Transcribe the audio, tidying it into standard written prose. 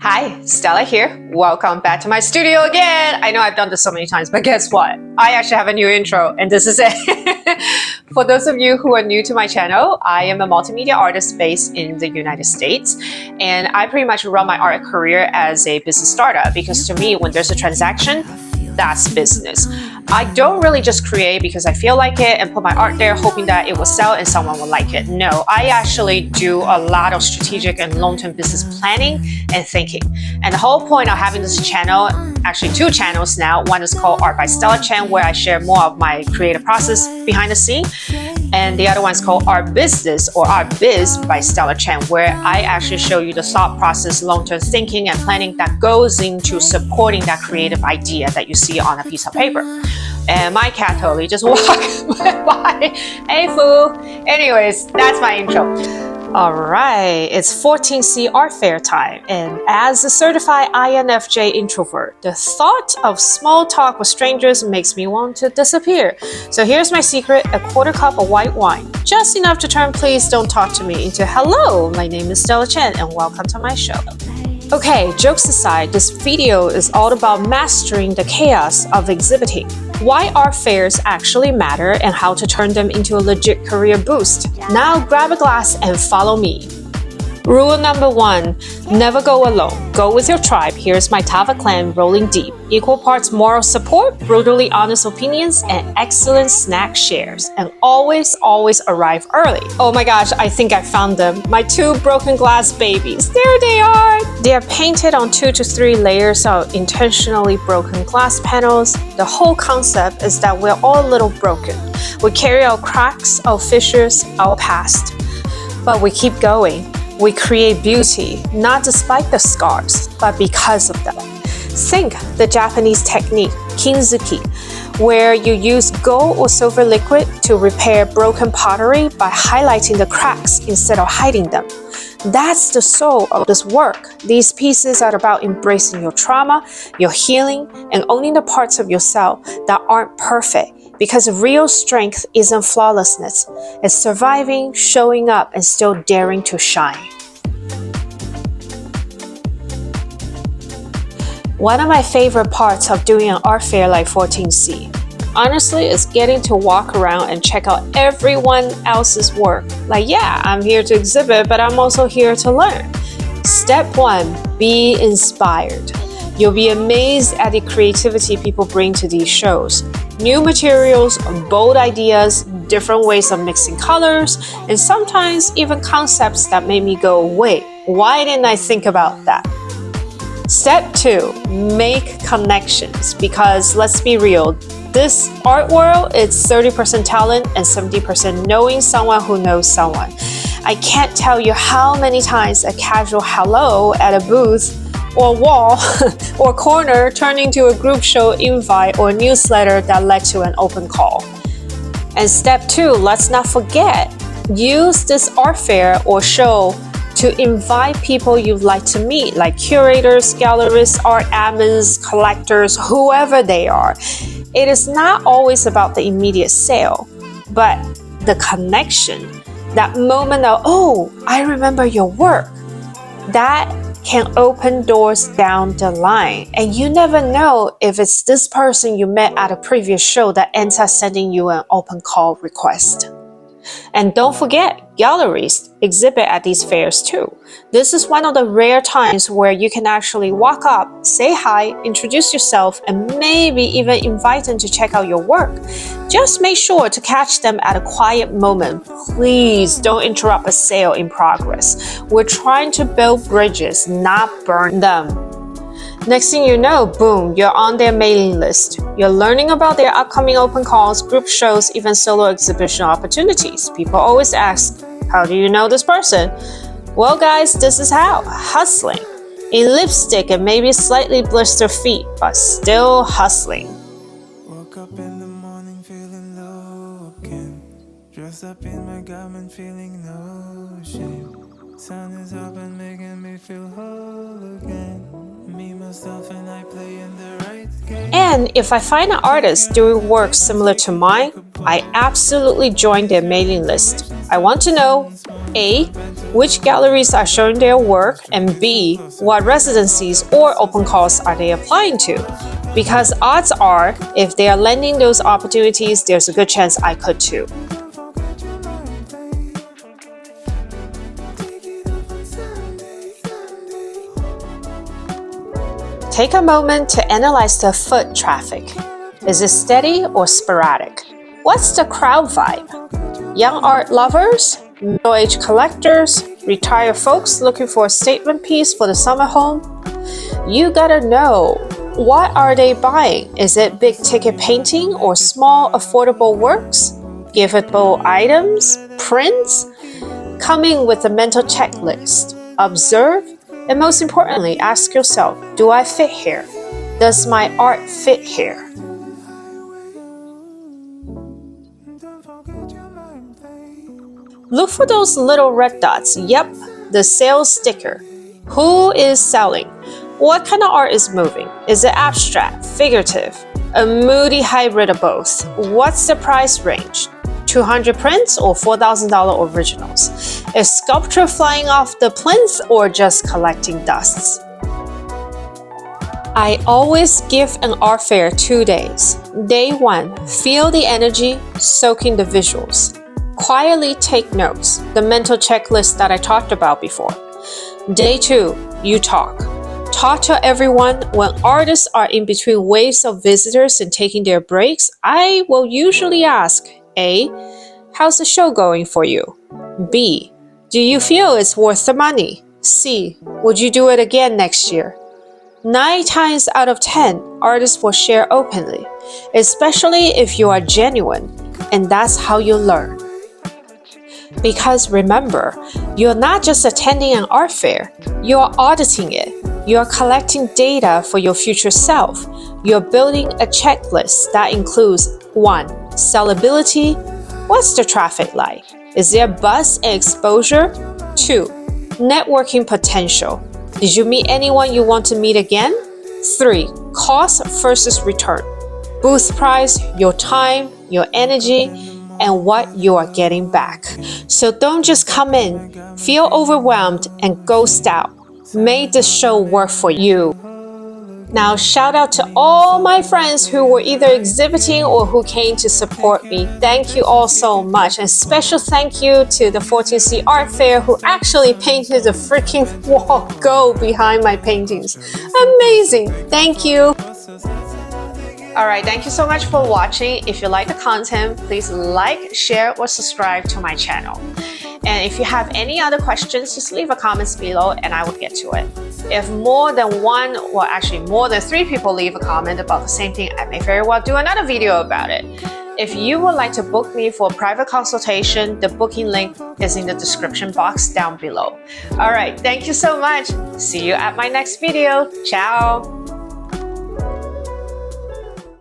Hi, Stella here. Welcome back to my studio again. I know I've done this so many times, but guess what? I actually have a new intro, and this is it. For those of you who are new to my channel, I am a multimedia artist based in the United States, and I pretty much run my art career as a business startup because to me, when there's a transaction, that's business. I don't really just create because I feel like it and put my art there hoping that it will sell and someone will like it. No, I actually do a lot of strategic and long-term business planning and thinking. And the whole point of having this channel, actually two channels now, one is called Art by Stella Chen, where I share more of my creative process behind the scene. And the other one is called Art Business or Art Biz by Stella Chen, where I actually show you the thought process, long-term thinking and planning that goes into supporting that creative idea that you see on a piece of paper. And my cat totally just walked by. Hey, fool. Anyways, that's my intro. All right, it's 14C art fair time, and as a certified INFJ introvert, the thought of small talk with strangers makes me want to disappear. So here's my secret: a quarter cup of white wine, just enough to turn "please don't talk to me" into "hello, my name is Stella Chen and welcome to my show." Okay, jokes aside, this video is all about mastering the chaos of exhibiting, why art fairs actually matter, and how to turn them into a legit career boost. Now grab a glass and follow me. Rule number 1, never go alone. Go with your tribe. Here's my Tava clan rolling deep. Equal parts moral support, brutally honest opinions, and excellent snack shares. And always arrive early. Oh my gosh, I think I found them. My two broken glass babies. There they are! They are painted on 2 to 3 layers of intentionally broken glass panels. The whole concept is that we're all a little broken. We carry our cracks, our fissures, our past. But we keep going. We create beauty, not despite the scars, but because of them. Think the Japanese technique, kintsugi, where you use gold or silver liquid to repair broken pottery by highlighting the cracks instead of hiding them. That's the soul of this work. These pieces are about embracing your trauma, your healing, and owning the parts of yourself that aren't perfect. Because real strength isn't flawlessness. It's surviving, showing up, and still daring to shine. One of my favorite parts of doing an art fair like 14C, honestly, is getting to walk around and check out everyone else's work. Like, yeah, I'm here to exhibit, but I'm also here to learn. Step 1, be inspired. You'll be amazed at the creativity people bring to these shows. New materials, bold ideas, different ways of mixing colors, and sometimes even concepts that made me go, wait, why didn't I think about that? Step 2, make connections, because let's be real, this art world is 30% talent and 70% knowing someone who knows someone. I can't tell you how many times a casual hello at a booth or wall or corner turned into a group show invite or newsletter that led to an open call. And step 2, let's not forget, use this art fair or show to invite people you'd like to meet, like curators, gallerists, art admins, collectors, whoever they are. It is not always about the immediate sale, but the connection, that moment of, oh, I remember your work. That can open doors down the line. And you never know if it's this person you met at a previous show that ends up sending you an open call request. And don't forget, galleries exhibit at these fairs too. This is one of the rare times where you can actually walk up, say hi, introduce yourself, and maybe even invite them to check out your work. Just make sure to catch them at a quiet moment. Please don't interrupt a sale in progress. We're trying to build bridges, not burn them. Next thing you know, boom, you're on their mailing list. You're learning about their upcoming open calls, group shows, even solo exhibition opportunities. People always ask, how do you know this person? Well, guys, this is how. Hustling. In lipstick and maybe slightly blistered feet, but still hustling. Woke up in the morning feeling low again. Dressed up in my garment feeling no shame. Sun is up and making me feel whole again. Me, myself, and I play in the right game. And if I find an artist doing work similar to mine, I absolutely join their mailing list. I want to know, A, which galleries are showing their work, and B, what residencies or open calls are they applying to? Because odds are, if they are landing those opportunities, there's a good chance I could too. Take a moment to analyze the foot traffic. Is it steady or sporadic? What's the crowd vibe? Young art lovers? Middle-aged collectors? Retired folks looking for a statement piece for the summer home? You gotta know, what are they buying? Is it big ticket painting or small affordable works? Giftable items? Prints? Coming with a mental checklist. Observe, and most importantly, ask yourself, do I fit here? Does my art fit here? Look for those little red dots. Yep, the sales sticker. Who is selling? What kind of art is moving? Is it abstract, figurative, a moody hybrid of both? What's the price range? 200 prints or $4,000 originals? Is sculpture flying off the plinth or just collecting dusts? I always give an art fair 2 days. Day 1, feel the energy, soak in the visuals. Quietly take notes, the mental checklist that I talked about before. Day 2, you talk. Talk to everyone. When artists are in between waves of visitors and taking their breaks, I will usually ask, A, how's the show going for you? B, do you feel it's worth the money? C, would you do it again next year? 9 times out of 10, artists will share openly, especially if you are genuine, and that's how you learn. Because remember, you're not just attending an art fair, you're auditing it. You're collecting data for your future self. You're building a checklist that includes 1. Sellability. What's the traffic like? Is there buzz and exposure? 2. Networking potential. Did you meet anyone you want to meet again? 3. Cost versus return. Booth price, your time, your energy, and what you are getting back. So don't just come in, feel overwhelmed, and ghost out. Make the show work for you. Now, shout out to all my friends who were either exhibiting or who came to support me. Thank you all so much. And special thank you to the 14C Art Fair who actually painted the freaking wall gold behind my paintings. Amazing. Thank you. Alright, thank you so much for watching. If you like the content, please like, share, or subscribe to my channel. And if you have any other questions, just leave a comment below and I will get to it. If more than one, or actually more than 3 people leave a comment about the same thing, I may very well do another video about it. If you would like to book me for a private consultation, the booking link is in the description box down below. Alright, thank you so much. See you at my next video. Ciao!